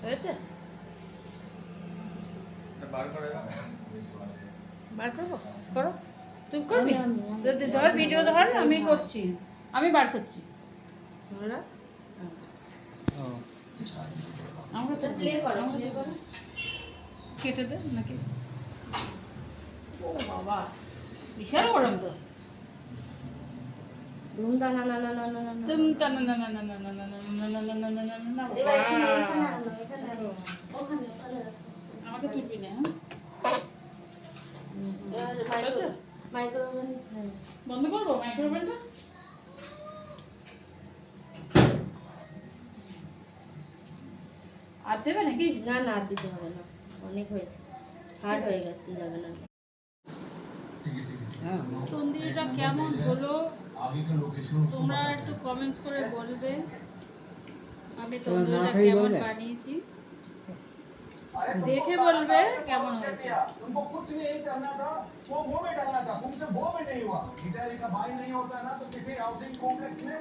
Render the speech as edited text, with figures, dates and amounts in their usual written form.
হয়েছে? বার করবো? করো। তুমি করবি? যদি ধর ভিডিও ধর, আমি করছি, আমি বার করছি। তোমরা আমাকে তো প্লে করো, কেটে দে নাকি? ও বাবা, বিশাল গরম তো। তুম তা না না না না না না তুম তা না না না না না না না না না না না না না না না। আমাকে তুলবি না? মাইক্রোওভেন বন্ধ করবো? মাইক্রোওভেনটা আর দেবে নাকি? না না, আর দিতে হবে না, অনেক হয়েছে, হার্ড হয়ে গেছে, যাবে না। তন্দুরিটা কেমন হলো তোমরা একটু কমেন্টস করে বলবে। আমি তন্দুরিটা কেমন বানিয়েছি দেখে বলবে কেমন হয়েছে। तुमको कुछ नहीं करना था, वो मुंह में डालना था, तुमसे वो भी नहीं हुआ। गिटार का भाई नहीं होता ना तो किसी हाउसिंग कॉम्प्लेक्स में